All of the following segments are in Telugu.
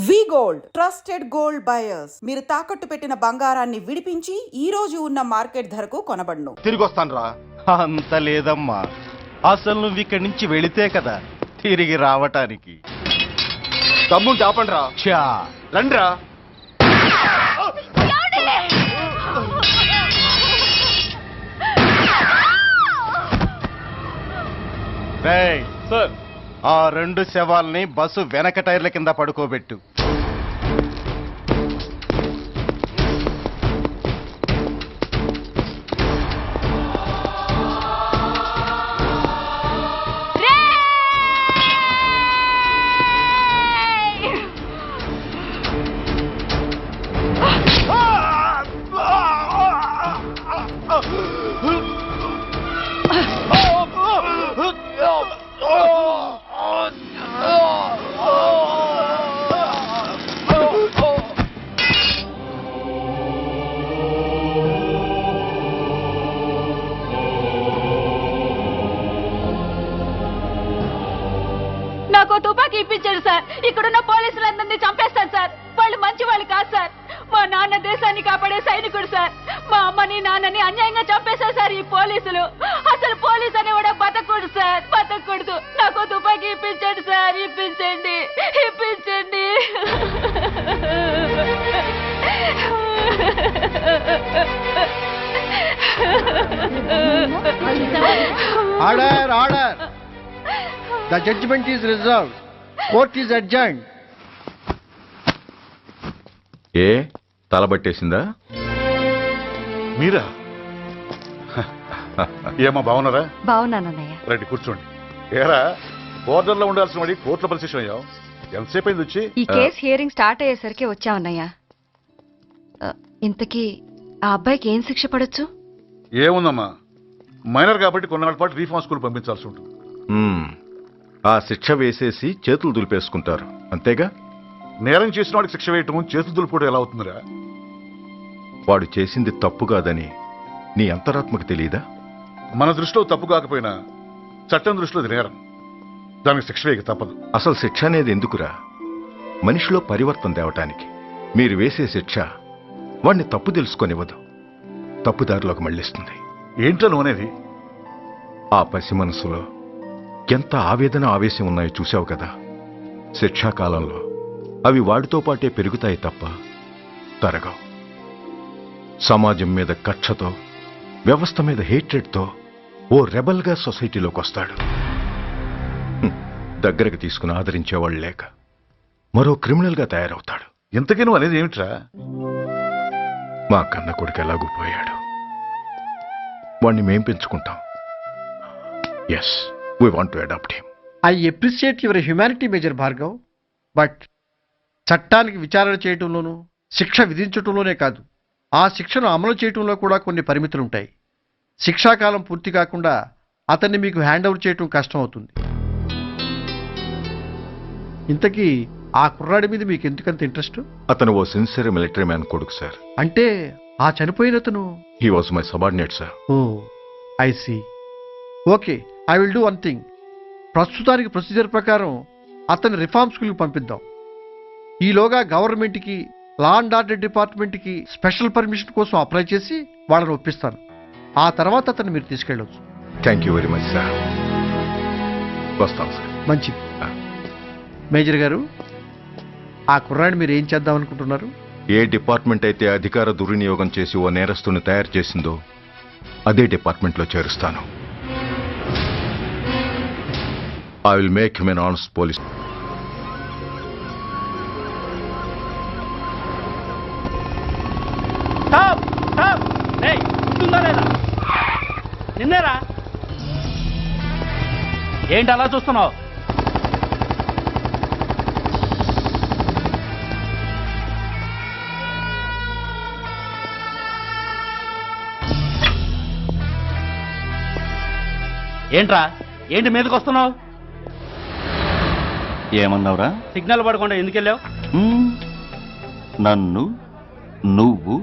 వి గోల్డ్ ట్రస్టెడ్ గోల్డ్ బయర్స్. మీరు తాకట్టు పెట్టిన బంగారాన్ని విడిపించి ఈ రోజు ఉన్న మార్కెట్ ధరకు కొనబడును. తిరిగి వస్తాను రా. అంత లేదమ్మా, అసలు నువ్వు ఇక్కడి నుంచి వెళితే కదా తిరిగి రావటానికి. తమ్ముంటే ఆపండి రా. చా రండి రా. రేయ్, సార్, ఆ 2 శవాల్ని బస్సు వెనక టైర్ల కింద పడుకోబెట్టు. నాకు తుపాకీ ఇప్పించాడు సార్. ఇక్కడున్న పోలీసులందరినీ చంపేస్తాను సార్. వాళ్ళు మంచి వాళ్ళు కాదు సార్. మా నాన్న దేశాన్ని కాపాడే సైనికుడు సార్. మా అమ్మని నాన్నని అన్యాయంగా చంపేశారు సార్ ఈ పోలీసులు. అసలు పోలీసు అనేవాడు బతకూడదు సార్, బతకూడదు. నాకు తుపాకీ ఇప్పించండి సార్, ఇప్పించండి, ఇప్పించండి. Order order. The judgment is reserved. Court is adjourned. ఏ తలబట్టేసిందా? మీరా? ఏమా బాగున్నారా? బాగున్నానన్నయ్య. రండి కూర్చోండి. ఏరా, బోర్డర్ లో ఉండాల్సిన వాడి కోర్టులో పరిశీలన అయ్యావు. ఎంతసేపు అయింది వచ్చి? ఈ కేసు హియరింగ్ స్టార్ట్ అయ్యేసరికి వచ్చామన్నయ్య. ఇంతకీ ఆ అబ్బాయికి ఏం శిక్ష పడొచ్చు? ఏముందమ్మా, మైనర్ కాబట్టి కొన్నాళ్ళ పాటు రీఫార్మ్ స్కూల్ పంపించాల్సి ఉంటుంది. ఆ శిక్ష వేసేసి చేతులు దులిపేసుకుంటారు, అంతేగా? నేరం చేసిన వాడికి శిక్ష వేయటం చేతులు దులుపుకోవడం ఎలా అవుతుందిరా? వాడు చేసింది తప్పు కాదని నీ అంతరాత్మకు తెలియదా? మన దృష్టిలో తప్పు కాకపోయినా చట్టం దృష్టిలో అది నేరం. దానికి శిక్ష వేయక తప్పదు. అసలు శిక్ష అనేది ఎందుకురా? మనిషిలో పరివర్తన తేవటానికి. మీరు వేసే శిక్ష వాడిని తప్పు తెలుసుకొనివ్వదు, తప్పుదారిలోకి మళ్ళిస్తుంది. ఏంటో నువ్వు అనేది? ఆ పసి మనసులో ఎంత ఆవేదన ఆవేశం ఉన్నాయో చూశావు కదా. శిక్షాకాలంలో అవి వాడితో పాటే పెరుగుతాయి తప్ప తరగవు. సమాజం మీద కక్షతో, వ్యవస్థ మీద హేట్రెడ్తో ఓ రెబల్గా సొసైటీలోకి వస్తాడు. దగ్గరకు తీసుకుని ఆదరించేవాళ్ళు లేక మరో క్రిమినల్గా తయారవుతాడు. ఇంతకీ నువ్వు అనేది ఏమిట్రా? మా కన్న కొడుకు ఎలాగూ పోయాడు, వాణ్ణి మేం పెంచుకుంటాం. Yes, we want to adopt him. I appreciate your humanity, Major Bhargav. But చట్టానికి విచారణ చేయటంలోనూ శిక్ష విధించటంలోనే కాదు, ఆ శిక్షను అమలు చేయటంలో కూడా కొన్ని పరిమితులు ఉంటాయి. శిక్షాకాలం పూర్తి కాకుండా అతన్ని మీకు హ్యాండ్ ఓవర్ చేయటం కష్టం అవుతుంది. ఇంతకీ ఆ కుర్రాడి మీద మీకు ఎందుకంత ఇంట్రెస్ట్? అతను ఓ సిన్సియర్ మిలిటరీ మ్యాన్ కొడుకు సార్. అంటే ఆ చనిపోయినతను? He was my subordinate sir. Oh, I see. Okay, I will do one thing. ప్రస్తుతానికి ప్రొసీజర్ ప్రకారం అతన్ని రిఫార్మ్ స్కూల్కి పంపిద్దాం. ఈలోగా గవర్నమెంట్కి, లా అండ్ ఆర్డర్ డిపార్ట్మెంట్కి స్పెషల్ పర్మిషన్ కోసం అప్లై చేసి వాళ్ళని ఒప్పిస్తాను. ఆ తర్వాత అతన్ని మీరు తీసుకెళ్ళవచ్చు. Thank you very much sir. వస్తాం సార్. మంచిది. మేజర్ గారు, ఆ కుర్రాడిని మీరు ఏం చేద్దాం అనుకుంటున్నారు? ఏ డిపార్ట్మెంట్ అయితే అధికార దుర్వినియోగం చేసి ఓ నేరస్తుని తయారు చేసిందో అదే డిపార్ట్మెంట్లో చేరుస్తాను. I will make him an honest police. Stop stop. ఏయ్, ఉంటుందా లేదా? నిన్నేరా? ఏంటి అలా చూస్తున్నావు? ఏంట్రా, ఏంటి మీదకి వస్తున్నావు? ఏమన్నావురా? సిగ్నల్ పడకుండా ఎందుకు వెళ్ళావు? నన్ను నువ్వు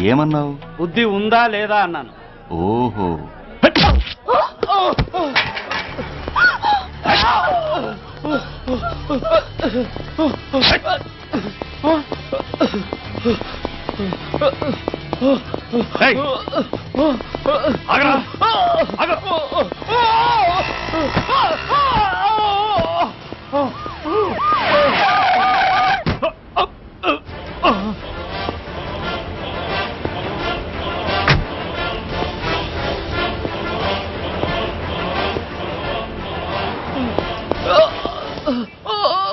ఏమన్నావు? బుద్ధి ఉందా లేదా అన్నాను. ఓహో, ఏయ్! ఆగరా! ఆగ!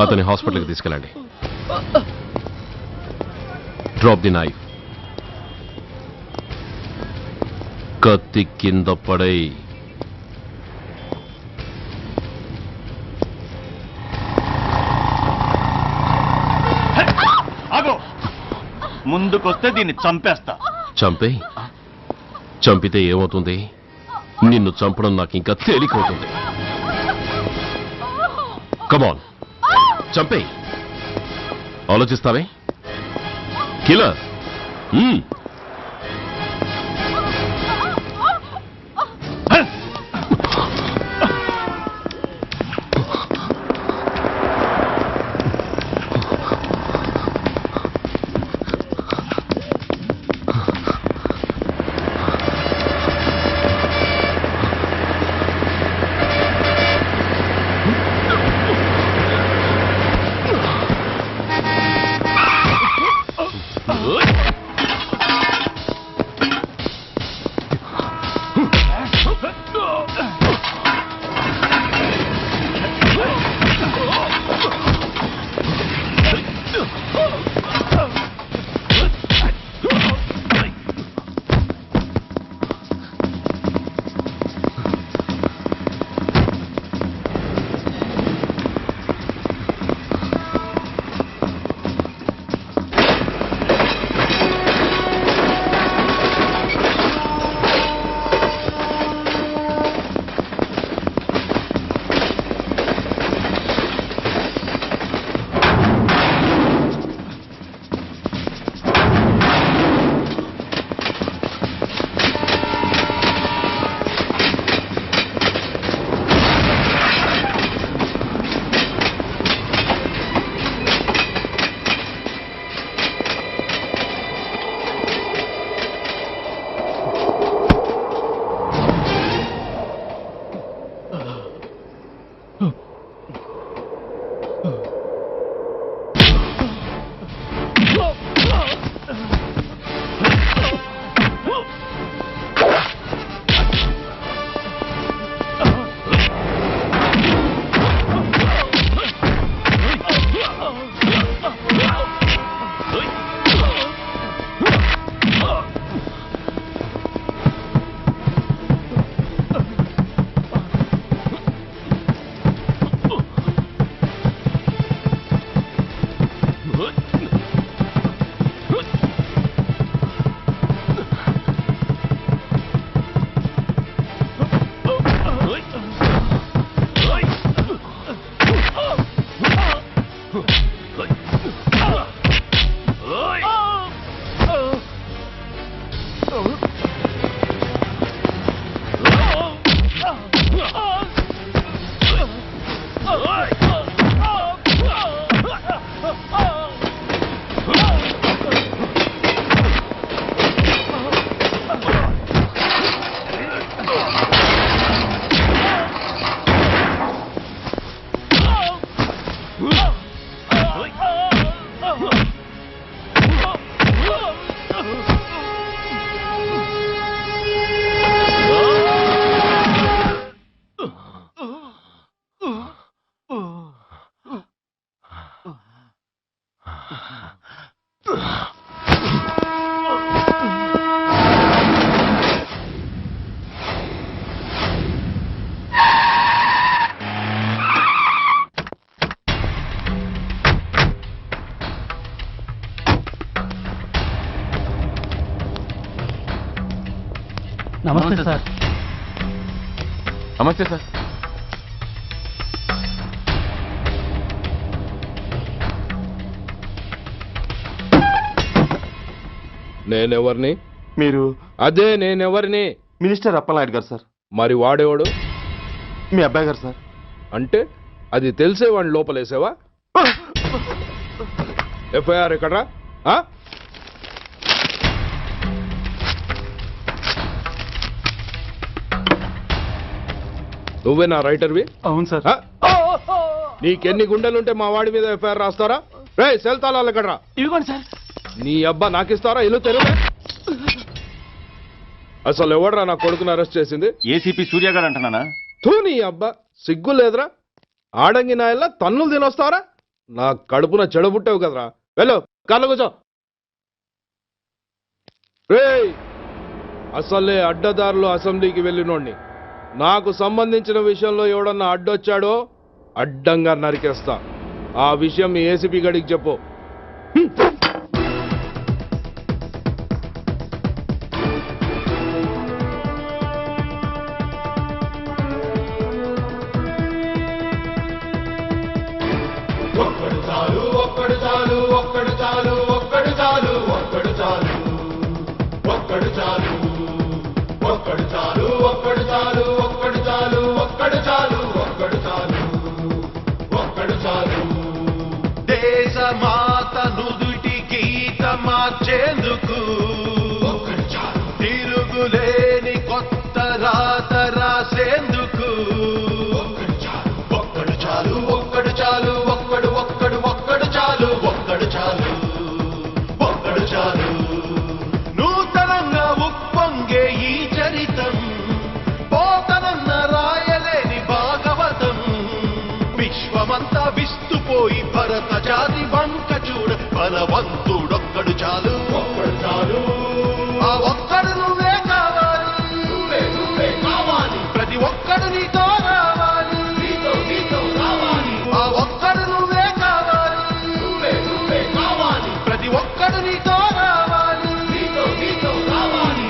అతని హాస్పిటల్కి తీసుకెళ్ళండి. Drop the knife. కత్తి కింద పడై. ఆగో! ముందుకొస్తే దీన్ని చంపేస్తా. చంపే. చంపితే ఏమవుతుంది? నిన్ను చంపడం నాకు ఇంకా తేలికవుతుంది. కమాన్, చంపే. ఆలోచిస్తావే? కిల్లర్. నమస్తే సార్. నమస్తే సార్. నేనెవరిని? మీరు అదే నేనెవరిని? మినిస్టర్ అప్పలనాయుడు గారు సార్. మరి వాడేవాడు? మీ అబ్బాయి గారు సార్. అంటే అది తెలిసే వాడిని లోపలేసావా? ఎఫ్ఐఆర్ ఎక్కడ్రా? ఆ? నువ్వే నా రైటర్వి? అవును సార్. ఆ? నీకెన్ని గుండెలుంటే మా వాడి మీద ఎఫ్ఐఆర్ రాస్తారా? రే సెల్ తాళాలు ఎక్కడ్రా? ఇవిగోండి సార్. నీ అబ్బా నాకిస్తారా? ఇల్లు తెరువు. అసలు ఎవడ్రా నా కొడుకుని అరెస్ట్ చేసింది? ఏసీపీ సూర్య గారు అంటున్నానా? తూ నీ అబ్బా సిగ్గు లేదురా? ఆడంగి నాయల్లా తన్నులు తినొస్తారా? నా కడుపున చెడబుట్టావు కదరా. వెళ్ళు కార్లో కూర్చో. రేయ్ అసలే అడ్డదారులు అసెంబ్లీకి వెళ్ళినోడిని. నాకు సంబంధించిన విషయంలో ఎవడన్నా అడ్డొచ్చాడో అడ్డంగా నరికేస్తా. ఆ విషయం మీ ఏసీపీ గడికి చెప్పు. దేశమాత నుదుటి గీత మార్చేందుకు తిరుగులేని కొత్త రాత రాసేందుకు ఒక్కడు చాలు ఒక్కడు చాలు ఒక్కడు ఒక్కడు ఒక్కడు చాలు ఒక్కడు చాలు ఒక్కడు చాలు నూతనంగా ఉప్పొంగే ఈ చరితం పోతనన్న రాయలేని భాగవతం విశ్వమంతా విస్తుపోయి భరత జాతి వంక చూడ బలవంతుడొక్కడు చాలు ఒక్కడు చాలు ఆ ఒక్కడు నువ్వే కావాలి నువ్వే కావాలి ప్రతి ఒక్కడు నీతో రావాలి నీతో రావాలి ఆ ఒక్కడు నువ్వే కావాలి నువ్వే కావాలి ప్రతి ఒక్కడు నీతో రావాలి నీతో రావాలి.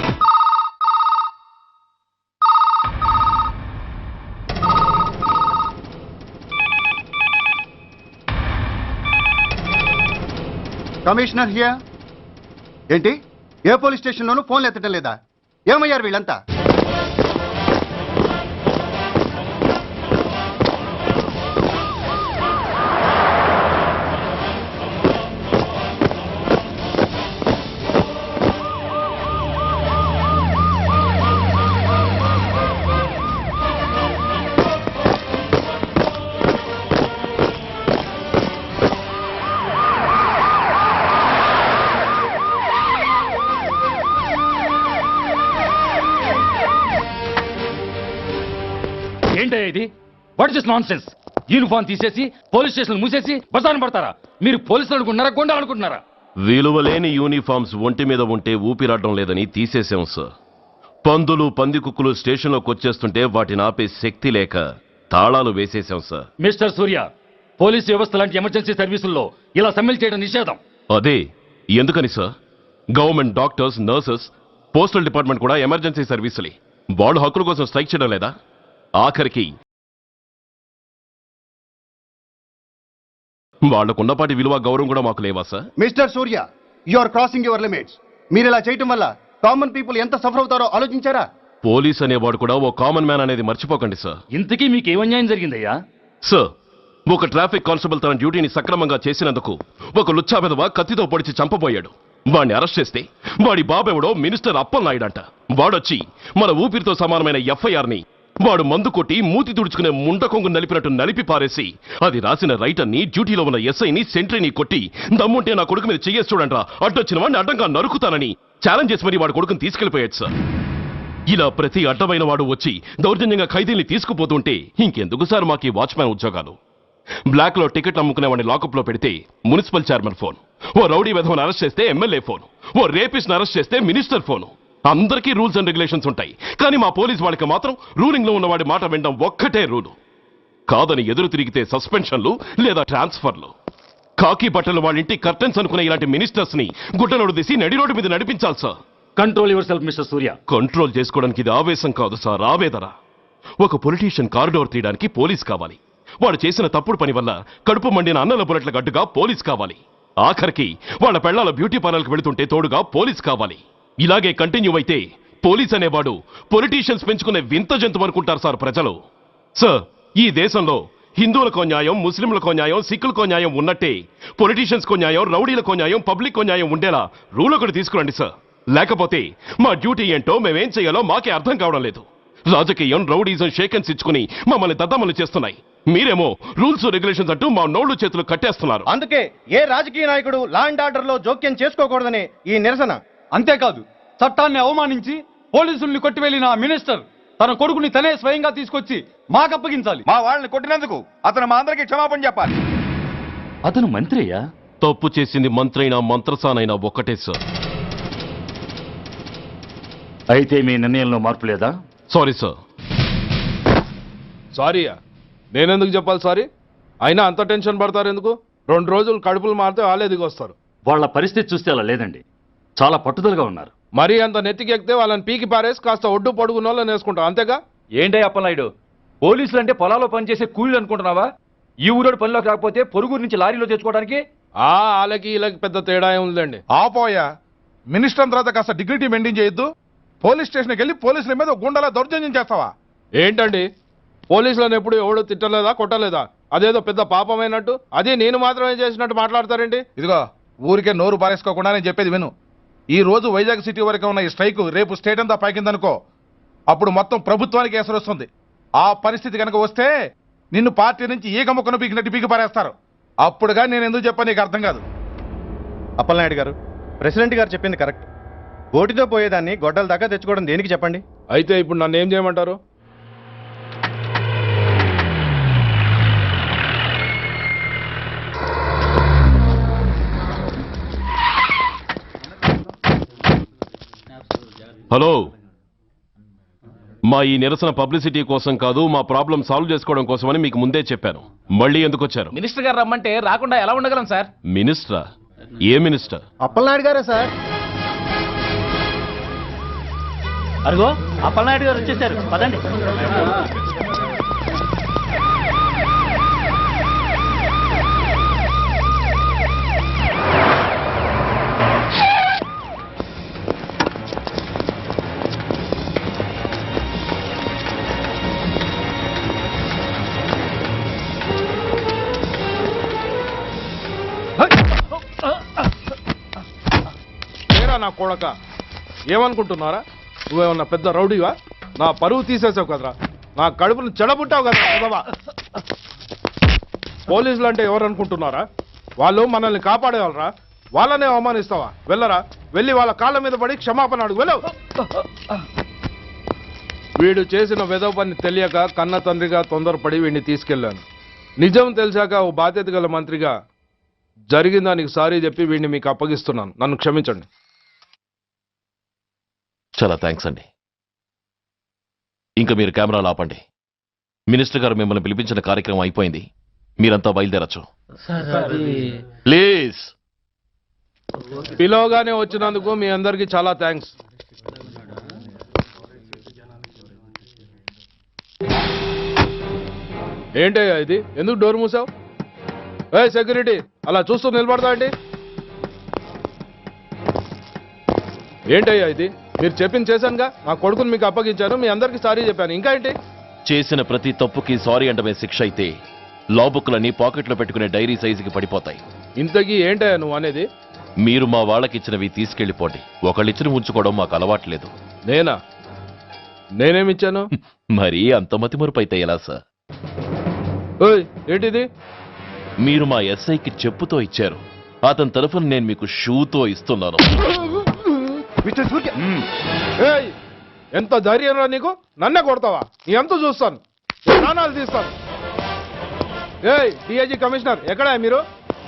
Commissioner here. ఏంటి ఏ పోలీస్ స్టేషన్లోనూ ఫోన్లు ఎత్తడం లేదా? ఏమయ్యారు వీళ్ళంతా? ఏంటయ్యా ఇది? What is non sense? Uniform తీసేసి పోలీస్ స్టేషన్ మూసేసి బజారు పడతారా? మీరు పోలీసులు అనుకుంటున్నారా, గుండా అనుకుంటున్నారా? విలువలేని యూనిఫామ్స్ ఒంటి మీద ఉంటే ఊపిరాడడం లేదని తీసేసాం సార్. పందులు పందికుక్కులు స్టేషన్లోకి వచ్చేస్తుంటే వాటిని ఆపే శక్తి లేక తాళాలు వేసేసాం సార్. మిస్టర్ సూర్య, పోలీస్ వ్యవస్థ లాంటి ఎమర్జెన్సీ సర్వీసుల్లో ఇలా సమ్మెలు చేయడం నిషేధం. అదే ఎందుకని sir? Government doctors, nurses, postal department కూడా ఎమర్జెన్సీ సర్వీసులే. వాళ్ళు హక్కుల కోసం స్ట్రైక్ చేయడం లేదా? ఆఖరికి వాళ్లకున్నపాటి విలువ గౌరవం కూడా మాకు లేవా sir? Mister Surya, you are crossing your limits. మీరు ఇలా చేయటం వల్ల కామన్ పీపుల్ ఎంత సఫర్ అవుతారో ఆలోచించారా? పోలీస్ అనేవాడు కూడా ఓ కామన్ మ్యాన్ అనేది మర్చిపోకండి సార్. ఇంతకీ మీకు ఏమన్యాయం జరిగిందయ్యా? సార్, ఒక ట్రాఫిక్ కానిస్టేబుల్ తన డ్యూటీని సక్రమంగా చేసినందుకు ఒక లుచ్చా విధవ కత్తితో పొడిచి చంపబోయాడు. వాడిని అరెస్ట్ చేస్తే వాడి బాబెవడో మినిస్టర్ అప్పలనాయుడంట. వాడొచ్చి మన ఊపిరితో సమానమైన ఎఫ్ఐఆర్ని వాడు మందు కొట్టి మూతి తుడుచుకునే ముండకొంగు నలిపినట్టు నలిపి పారేసి అది రాసిన రైటర్ని, డ్యూటీలో ఉన్న ఎస్ఐని, సెంట్రీని కొట్టి దమ్ముంటే నా కొడుకు మీద చెయ్యేసి చూడంట్రా, అడ్డొచ్చిన వాడిని అడ్డంగా నరుకుతానని ఛాలెంజ్ చేసి మరి వాడు కొడుకుని తీసుకెళ్లిపోయాడు సార్. ఇలా ప్రతి అడ్డమైన వాడు వచ్చి దౌర్జన్యంగా ఖైదీల్ని తీసుకుపోతుంటే ఇంకెందుకు సార్ మాకు ఈ వాచ్మ్యాన్ ఉద్యోగాలు? బ్లాక్ లో టికెట్ అమ్ముకునే వాడిని లాకప్ లో పెడితే మున్సిపల్ చైర్మన్ ఫోన్, ఓ రౌడీ విధవను అరెస్ట్ చేస్తే ఎమ్మెల్యే ఫోన్, ఓ రేపిస్ట్ అరెస్ట్ చేస్తే మినిస్టర్ ఫోను. అందరికీ రూల్స్ అండ్ రెగ్యులేషన్స్ ఉంటాయి, కానీ మా పోలీస్ వాళ్ళకి మాత్రం రూలింగ్ లో ఉన్నవాడి మాట వినడం ఒక్కటే రూలు. కాదని ఎదురు తిరిగితే సస్పెన్షన్లు లేదా ట్రాన్స్ఫర్లు. కాకి బట్టలు వాళ్ళ ఇంటి కర్టెన్స్ అనుకునే ఇలాంటి మినిస్టర్స్ ని గుడ్డలోడు తీసి నడి రోడ్డు మీద నడిపించాలి sir. Control your self mister Surya. Control చేసుకోవడానికి ఇది ఆవేశం కాదు సార్, ఆవేదన. ఒక పొలిటీషియన్ కారిడోర్ తీయడానికి పోలీస్ కావాలి. వాడు చేసిన తప్పుడు పని వల్ల కడుపు మండిన అన్నల బుల్లెట్ల గడ్డుగా పోలీస్ కావాలి. ఆఖరికి వాళ్ళ పెళ్లాల బ్యూటీ పార్లర్కి వెళుతుంటే తోడుగా పోలీస్ కావాలి. ఇలాగే కంటిన్యూ అయితే పోలీస్ అనేవాడు పొలిటీషియన్స్ పెంచుకునే వింత జంతువు అనుకుంటారు సార్ ప్రజలు. సార్, ఈ దేశంలో హిందువులకో న్యాయం, ముస్లింలకో న్యాయం, సిక్కులకో న్యాయం ఉన్నట్టే పొలిటీషియన్స్కో న్యాయం, రౌడీలకో న్యాయం, పబ్లిక్కో న్యాయం ఉండేలా రూల్ ఒకటి తీసుకురండి సార్. లేకపోతే మా డ్యూటీ ఏంటో మేమేం చేయాలో మాకే అర్థం కావడం లేదు. రాజకీయం, రౌడీజం షేకెన్స్ ఇచ్చుకుని మమ్మల్ని దద్దమలు చేస్తున్నాయి. మీరేమో రూల్స్ రెగ్యులేషన్స్ అంటూ మా నోళ్లు చేతులు కట్టేస్తున్నారు. అందుకే ఏ రాజకీయ నాయకుడు లా అండ్ ఆర్డర్ లో జోక్యం చేసుకోకూడదని ఈ నిరసన. అంతేకాదు, చట్టాన్ని అవమానించి పోలీసుల్ని కొట్టివెళ్లిన మినిస్టర్ తన కొడుకుని తనే స్వయంగా తీసుకొచ్చి మాకు అప్పగించాలి. మా వాళ్ళని కొట్టినందుకు అతను మా అందరికీ క్షమాపణ చెప్పాలి. అతను మంత్రి అయ్యా. తప్పు చేసింది మంత్రైనా మంత్రసానైనా ఒక్కటే సార్. అయితే మీ నిర్ణయంలో మార్పు లేదా? Sorry sir. సారీయా? నేనెందుకు చెప్పాలి సారీ? అయినా అంత టెన్షన్ పడతారు ఎందుకు? 2 రోజులు కడుపులు మారితే వాళ్ళే దిగొస్తారు. వాళ్ళ పరిస్థితి చూస్తే అలా లేదండి, చాలా పట్టుదలగా ఉన్నారు. మరీ అంత నెత్తికెక్కితే వాళ్ళని పీకి పారేసి కాస్త ఒడ్డు పొడుగున్న వాళ్ళని వేసుకుంటాం, అంతేగా? ఏంటే అప్పలనాయుడు, పోలీసులు అంటే పొలాల్లో పనిచేసే కూలీలు అనుకుంటున్నావా? ఈ ఊరోడు పనిలోకి రాకపోతే పొరుగురు నుంచి లారీలో తెచ్చుకోవడానికి వాళ్ళకి వీళ్ళకి పెద్ద తేడా ఉందండి. ఆపోయా, మినిస్టర్ తర్వాత కాస్త డిగ్నిటీ మెయింటైన్ చేయొద్దు. పోలీస్ స్టేషన్కి వెళ్ళి పోలీసుల మీద గుండెలా దౌర్జన్యం చేస్తావా? ఏంటండి, పోలీసులను ఎప్పుడు ఎవడు తిట్టలేదా, కొట్టలేదా? అదేదో పెద్ద పాపమైనట్టు అది నేను మాత్రమే చేసినట్టు మాట్లాడతారేంటి? ఇదిగో, ఊరికే నోరు పారేసుకోకుండా నేను చెప్పేది విను. ఈ రోజు వైజాగ్ సిటీ వరకు ఉన్న ఈ స్ట్రైక్ రేపు స్టేట్ అంతా పైకిందనుకో, అప్పుడు మొత్తం ప్రభుత్వానికి ఎసరు వస్తుంది. ఆ పరిస్థితి కనుక వస్తే నిన్ను పార్టీ నుంచి ఈగ ముక్కను పీకినట్టు పీకి పారేస్తారు. అప్పుడుగా నేను ఎందుకు చెప్పాను నీకు అర్థం కాదు. అప్పలనాయుడు గారు, ప్రెసిడెంట్ గారు చెప్పింది కరెక్ట్. ఓటితో పోయేదాన్ని గొడ్డల దాకా తెచ్చుకోవడం దేనికి చెప్పండి? అయితే ఇప్పుడు నన్ను ఏం చేయమంటారు? హలో, మా ఈ నిరసన పబ్లిసిటీ కోసం కాదు, మా ప్రాబ్లం సాల్వ్ చేసుకోవడం కోసమని మీకు ముందే చెప్పాను. మళ్ళీ ఎందుకు వచ్చారు? మినిస్టర్ గారు రమ్మంటే రాకుండా ఎలా ఉండగలం సార్? మినిస్టరా? ఏ మినిస్టర్? అప్పలనాయుడు గారే సార్. అరుగో అప్పలనాయుడు గారు వచ్చేసారు, పదండి. నా కొడక, ఏమనుకుంటున్నారా? నువ్వేమన్నా పెద్ద రౌడీవా? నా పరువు తీసేసావు కదరా, నా కడుపును చెడబుట్టావు కదా. పోలీసులు అంటే ఎవరు అనుకుంటున్నారా? వాళ్ళు మనల్ని కాపాడేవాళ్ళరా, వాళ్ళనే అవమానిస్తావా? వెళ్ళరా, వెళ్ళి వాళ్ళ కాళ్ళ మీద పడి క్షమాపణ అడుగు, వెళ్ళవు. వీడు చేసిన వెధవ పని తెలియక కన్న తండ్రిగా తొందరపడి వీడిని తీసుకెళ్లాను. నిజం తెలిసాక ఓ బాధ్యత గల మంత్రిగా జరిగిన దానికి సారీ చెప్పి వీడిని మీకు అప్పగిస్తున్నాను. నన్ను క్షమించండి. చాలా థ్యాంక్స్ అండి. ఇంకా మీరు కెమెరాలు ఆపండి. మినిస్టర్ గారు మిమ్మల్ని పిలిపించిన కార్యక్రమం అయిపోయింది, మీరంతా బయలుదేరచ్చు ప్లీజ్. పిలవగానే వచ్చినందుకు మీ అందరికీ చాలా థ్యాంక్స్. ఏంటయ్యా ఇది? ఎందుకు డోర్ మూసావు? ఏ సెక్యూరిటీ, అలా చూస్తూ నిలబడతా అండి. ఏంటయ్యా ఇది? మీరు చెప్పింది చేశానుగా, నా కొడుకుని మీకు అప్పగించాను, మీ అందరికీ సారీ చెప్పాను, ఇంకా ఏంటి? చేసిన ప్రతి తప్పుకి సారీ అంటమే శిక్ష అయితే లా బుక్లన్నీ పాకెట్లో పెట్టుకునే డైరీ సైజుకి పడిపోతాయి. ఇంతకీ ఏంటయ్యా నువ్వు అనేది? మీరు మా వాళ్ళకిచ్చినవి తీసుకెళ్లిపోండి. ఒకళ్ళిచ్చిన ఉంచుకోవడం మాకు అలవాట్లేదు. నేనా? నేనేమిచ్చాను? మరీ అంత మతిమరుపు అయితే ఎలా సార్? ఓయ్, ఏంటిది? మీరు మా ఎస్ఐకి చెప్పుతో ఇచ్చారు, అతని తరఫున నేను మీకు షూతో ఇస్తున్నాను. ఏయ్, ఎంత ధైర్యం రా నీకు? నన్నే కొడతావా? నీ ఎంత చూస్తాను, ప్రాణాలు తీస్తాను. ఏయ్, డిఐజీ కమిషనర్, ఎక్కడా మీరు?